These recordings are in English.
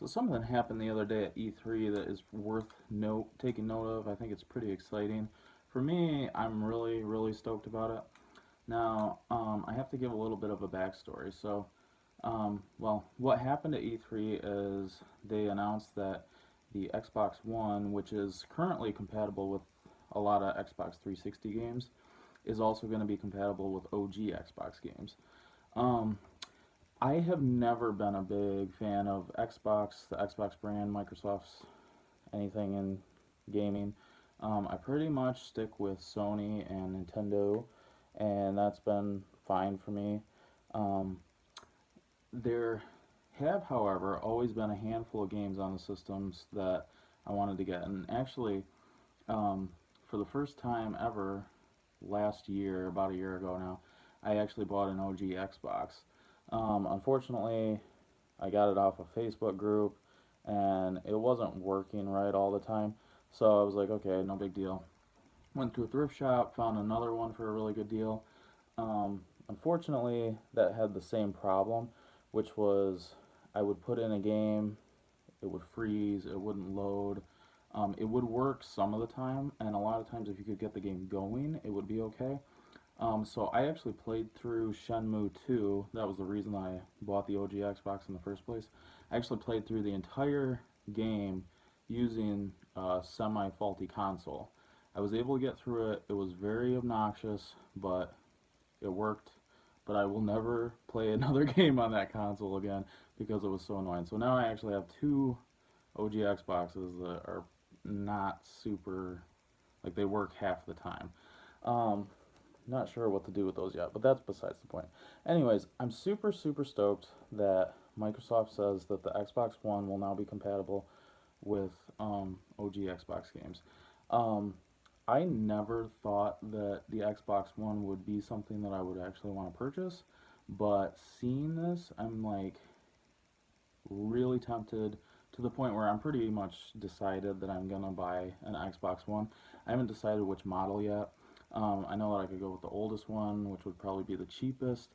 So something happened the other day at E3 that is worth taking note of. I think it's pretty exciting. For me, I'm really, really stoked about it. Now, I have to give a little bit of a backstory. Well, what happened at E3 is they announced that the Xbox One, which is currently compatible with a lot of Xbox 360 games, is also going to be compatible with OG Xbox games. Um, I have never been a big fan of Xbox, the Xbox brand, Microsoft's anything in gaming. I pretty much stick with Sony and Nintendo, and that's been fine for me. Um, there have, however, always been a handful of games on the systems that I wanted to get, and actually, um, for the first time ever, last year, about a year ago now, I actually bought an OG Xbox. Unfortunately, I got it off a Facebook group and it wasn't working right all the time. So I was like, okay, no big deal. Went to a thrift shop, found another one for a really good deal. Unfortunately, that had the same problem, which was I would put in a game, it would freeze, it wouldn't load. It would work some of the time, and a lot of times if you could get the game going, it would be okay. So I actually played through Shenmue 2. That was the reason I bought the OG Xbox in the first place. I actually played through the entire game using a semi-faulty console. I was able to get through it. It was very obnoxious, but it worked. But I will never play another game on that console again because it was so annoying. So now I actually have two OG Xboxes that are not super, like they work half the time. Um, Not sure what to do with those yet, but that's besides the point. Anyways, I'm super, super stoked that Microsoft says that the Xbox One will now be compatible with OG Xbox games. Um, I never thought that the Xbox One would be something that I would actually want to purchase, but seeing this, I'm like really tempted to the point where I'm pretty much decided that I'm gonna buy an Xbox One. I haven't decided which model yet. I know that I could go with the oldest one, which would probably be the cheapest.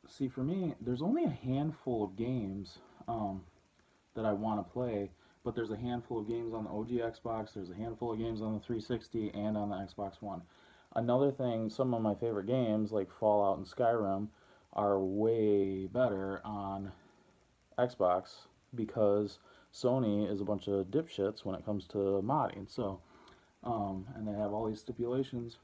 See, for me, there's only a handful of games that I want to play, but there's a handful of games on the OG Xbox, there's a handful of games on the 360, and on the Xbox One. Another thing, some of my favorite games, like Fallout and Skyrim, are way better on Xbox because Sony is a bunch of dipshits when it comes to modding. And they have all these stipulations,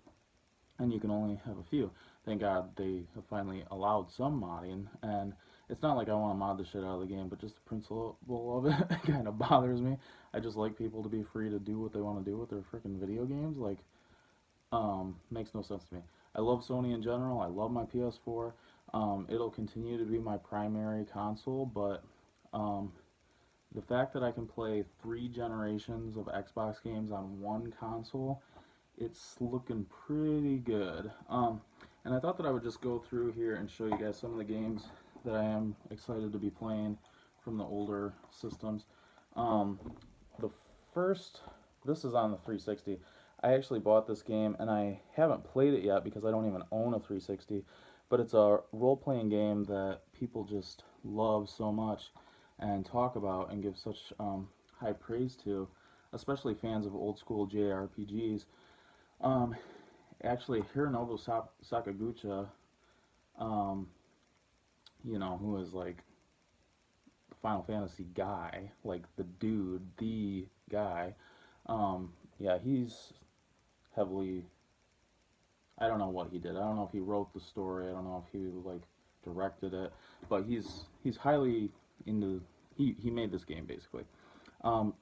and you can only have a few. Thank God they have finally allowed some modding, and it's not like I want to mod the shit out of the game, but just the principle of it kind of bothers me. I just like people to be free to do what they want to do with their freaking video games. Like, makes no sense to me. I love Sony in general. I love my PS4. It'll continue to be my primary console, but um, the fact that I can play 3 generations of Xbox games on one console, it's looking pretty good. And I thought that I would just go through here and show you guys some of the games that I am excited to be playing from the older systems. Um, the first, this is on the 360. I actually bought this game and I haven't played it yet because I don't even own a 360, but it's a role-playing game that people just love so much and talk about and give such high praise to, especially fans of old school JRPGs. Um, Actually, Hironobu Sakaguchi, um, who is like the Final Fantasy guy, like the dude, the guy. Yeah, he's heavily. I don't know what he did. I don't know if he wrote the story. I don't know if he like directed it, but he's highly into. He made this game basically. Um,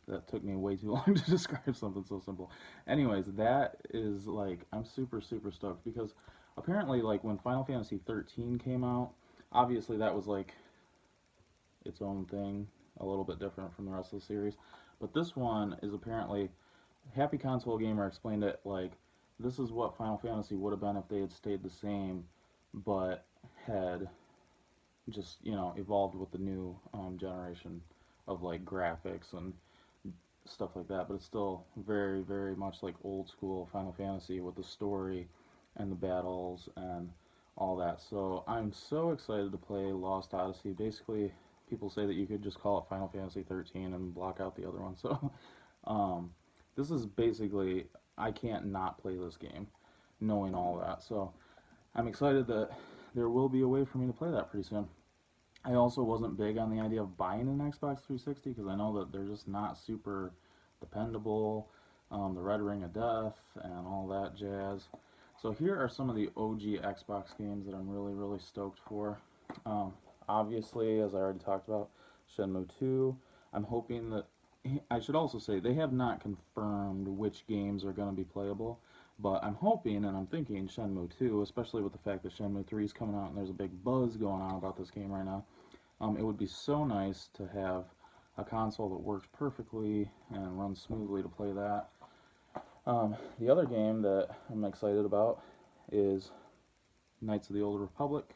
that took me way too long to describe something so simple. Anyways, that is like I'm super super stoked because apparently like when Final Fantasy 13 came out, obviously that was like its own thing, a little bit different from the rest of the series. But this one is apparently Happy Console Gamer explained it like this is what Final Fantasy would have been if they had stayed the same, but had just evolved with the new generation of like graphics and stuff like that. But it's still very very much like old school Final Fantasy with the story and the battles and all that. So I'm so excited to play Lost Odyssey. Basically, people say that you could just call it Final Fantasy 13 and block out the other one. So um, this is basically, I can't not play this game knowing all that. So I'm excited that there will be a way for me to play that pretty soon. I also wasn't big on the idea of buying an Xbox 360 because I know that they're just not super dependable. The Red Ring of Death and all that jazz. So here are some of the OG Xbox games that I'm really, really stoked for. Um, Obviously, as I already talked about, Shenmue 2. I'm hoping that, I should also say, they have not confirmed which games are going to be playable, but I'm hoping and I'm thinking Shenmue 2, especially with the fact that Shenmue 3 is coming out and there's a big buzz going on about this game right now. It would be so nice to have a console that works perfectly and runs smoothly to play that. The other game that I'm excited about is Knights of the Old Republic,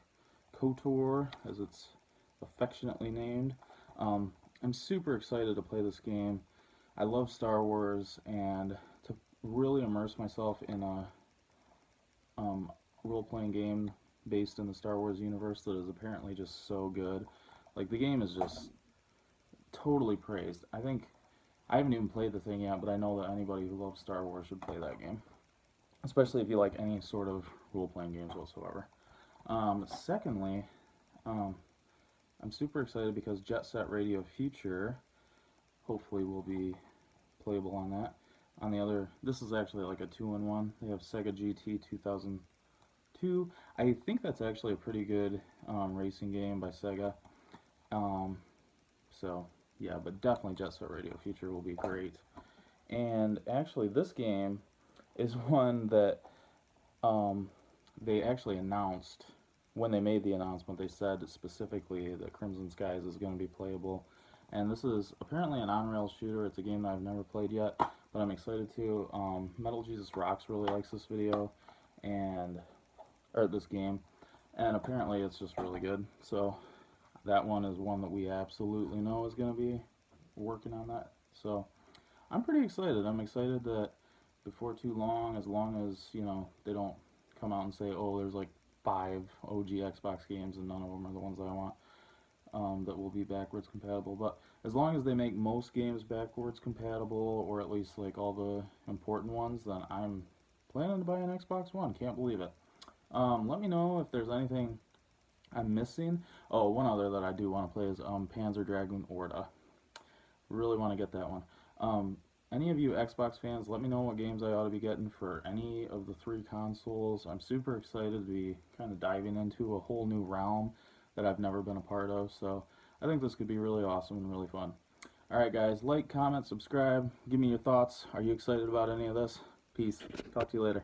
KOTOR, as it's affectionately named. I'm super excited to play this game. I love Star Wars, and to really immerse myself in a role-playing game based in the Star Wars universe that is apparently just so good. Like, the game is just totally praised. I think I haven't even played the thing yet, but I know that anybody who loves Star Wars should play that game, especially if you like any sort of role-playing games whatsoever. Secondly, um, I'm super excited because Jet Set Radio Future hopefully will be playable on that. On the other, this is actually like a two-in-one. They have Sega GT 2002. I think that's actually a pretty good racing game by Sega. Um, so yeah, but definitely Jet Set Radio Future will be great. And actually, this game is one that um, they actually announced when they made the announcement. They said specifically that Crimson Skies is going to be playable, and this is apparently an on-rail shooter. It's a game that I've never played yet, but I'm excited to. Metal Jesus Rocks really likes this video, and or this game, and apparently it's just really good. So that one is one that we absolutely know is going to be working on that. So I'm pretty excited. I'm excited that before too long, as long as, you know, they don't come out and say, oh, there's like 5 OG Xbox games and none of them are the ones that I want, that will be backwards compatible. But as long as they make most games backwards compatible, or at least like all the important ones, then I'm planning to buy an Xbox One. Can't believe it. Let me know if there's anything I'm missing. Oh, one other that I do want to play is Panzer Dragoon Orta. Really want to get that one. Any of you Xbox fans, let me know what games I ought to be getting for any of the 3 consoles. I'm super excited to be kind of diving into a whole new realm that I've never been a part of, so I think this could be really awesome and really fun. Alright guys, like, comment, subscribe, give me your thoughts. Are you excited about any of this? Peace. Talk to you later.